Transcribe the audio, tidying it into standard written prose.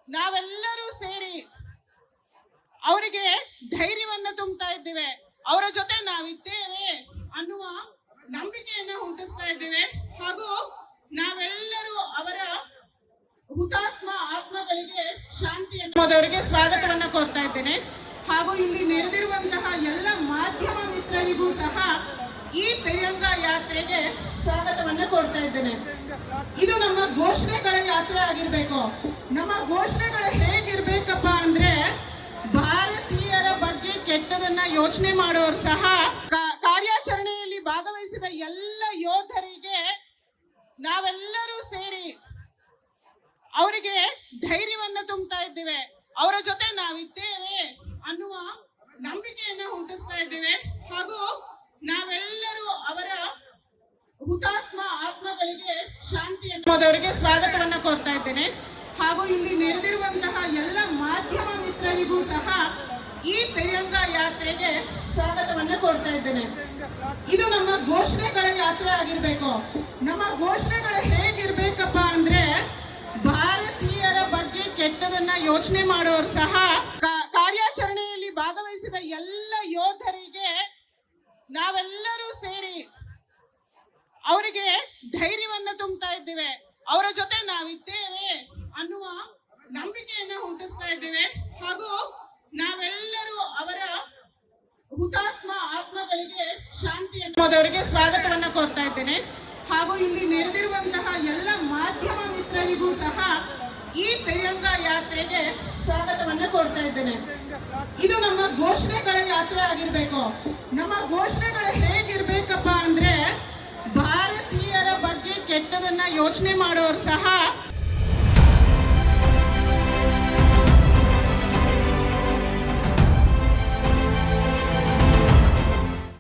ನಾವೆಲ್ಲರೂ ಸೇರಿ ಅವರಿಗೆ ಧೈರ್ಯವನ್ನ ತುಂಬುತ್ತಾ ಇದ್ದೇವೆ. ಅವರ ಜೊತೆ ನಾವಿದ್ದೇವೆ ಅನ್ನುವ ನಂಬಿಕೆಯನ್ನ ಹುಟ್ಟಿಸ್ತಾ ಇದ್ದೇವೆ. ಹಾಗೂ ನಾವೆಲ್ಲರೂ ಅವರ ಹುತಾತ್ಮ ಆತ್ಮಗಳಿಗೆ ಶಾಂತಿಯವರಿಗೆ ಸ್ವಾಗತವನ್ನ ಕೋರ್ತಾ ಇದ್ದೇನೆ. ಹಾಗೂ ಇಲ್ಲಿ ನೆರೆದಿರುವಂತಹ ಎಲ್ಲ ಮಾಧ್ಯಮ ಮಿತ್ರರಿಗೂ ಸಹ ಈ ತಿರಂಗ ಯಾತ್ರೆಗೆ ಸ್ವಾಗತವನ್ನ ಕೋರ್ತಾ ಇದ್ದೇನೆ. ಇದು ನಮ್ಮ ಘೋಷಣೆಗಳ ಯಾತ್ರೆ ಆಗಿರ್ಬೇಕು. ನಮ್ಮ ಘೋಷಣೆಗಳು ಹೇಗಿರ್ಬೇಕಪ್ಪ ಅಂದ್ರೆ, ಭಾರತೀಯರ ಬಗ್ಗೆ ಕೆಟ್ಟದನ್ನ ಯೋಚನೆ ಮಾಡೋರು ಸಹ ಕಾರ್ಯಾಚರಣೆಯಲ್ಲಿ ಭಾಗವಹಿಸಿದ ಎಲ್ಲ ಯೋಧರಿಗೆ ನಾವೆಲ್ಲರೂ ಸೇರಿ ಅವರಿಗೆ ಧೈರ್ಯವನ್ನ ತುಂಬುತ್ತಾ ಇದ್ದೇವೆ. ಅವರ ಜೊತೆ ನಾವಿದ್ದೇವೆ ಅನ್ನುವ ನಂಬಿಕೆಯನ್ನ ಹುಟ್ಟಿಸ್ತಾ ಇದ್ದೇವೆ. ಹಾಗೂ ನಾವೆಲ್ಲರೂ ಅವರ ಹುತಾತ್ಮ ಆತ್ಮಗಳಿಗೆ ಶಾಂತಿಯವರಿಗೆ ಸ್ವಾಗತವನ್ನ ಕೋರ್ತಾ ಇದ್ದೇನೆ. ಹಾಗೂ ಇಲ್ಲಿ ನೆರೆದಿರುವಂತಹ ಎಲ್ಲ ಮಾಧ್ಯಮ ಮಿತ್ರರಿಗೂ ಸಹ ಈ ತಿರಂಗ ಯಾತ್ರೆಗೆ ಸ್ವಾಗತವನ್ನ ಕೋರ್ತಾ ಇದ್ದೇನೆ. ಇದು ನಮ್ಮ ಘೋಷಣೆಗಳ ಯಾತ್ರೆ ಆಗಿರ್ಬೇಕು. ನಮ್ಮ ಘೋಷಣೆಗಳು ಹೇಗಿರ್ಬೇಕಪ್ಪ ಅಂದ್ರೆ, ಭಾರತೀಯರ ಬಗ್ಗೆ ಕೆಟ್ಟದನ್ನ ಯೋಚನೆ ಮಾಡೋರು ಸಹ ಕಾರ್ಯಾಚರಣೆಯಲ್ಲಿ ಭಾಗವಹಿಸಿದ ಎಲ್ಲ ಯೋಧರಿಗೆ ನಾವೆಲ್ಲರೂ ಸೇರಿ ಅವರಿಗೆ ಧೈರ್ಯವನ್ನ ತುಂಬುತ್ತಾ ಇದ್ದೇವೆ. ಅವರ ಜೊತೆ ನಾವಿದ್ದೇವೆ ಅನ್ನುವ ನಂಬಿಕೆಯನ್ನ ಹುಟ್ಟಿಸ್ತಾ ಇದ್ದೇವೆ. ಹಾಗೂ ನಾವೆಲ್ಲರೂ ಅವರ ಹುತಾತ್ಮ ಆತ್ಮಗಳಿಗೆ ಶಾಂತಿಯವರಿಗೆ ಸ್ವಾಗತವನ್ನ ಕೋರ್ತಾ ಇದ್ದೇನೆ. ಹಾಗೂ ಇಲ್ಲಿ ನೆರೆದಿರುವಂತಹ ಎಲ್ಲ ಮಾಧ್ಯಮ ಮಿತ್ರರಿಗೂ ಸಹ ಈ ತಿರಂಗ ಯಾತ್ರೆಗೆ ಸ್ವಾಗತವನ್ನ ಕೋರ್ತಾ ಇದ್ದೇನೆ. ಇದು ನಮ್ಮ ಘೋಷಣೆಗಳ ಯಾತ್ರೆ ಆಗಿರ್ಬೇಕು. ನಮ್ಮ ಘೋಷಣೆಗಳು ಹೇಗಿರ್ಬೇಕಪ್ಪ ಅಂದ್ರೆ, ಭಾರತೀಯರ ಬಗ್ಗೆ ಕೆಟ್ಟದನ್ನ ಯೋಚನೆ ಮಾಡೋರು ಸಹ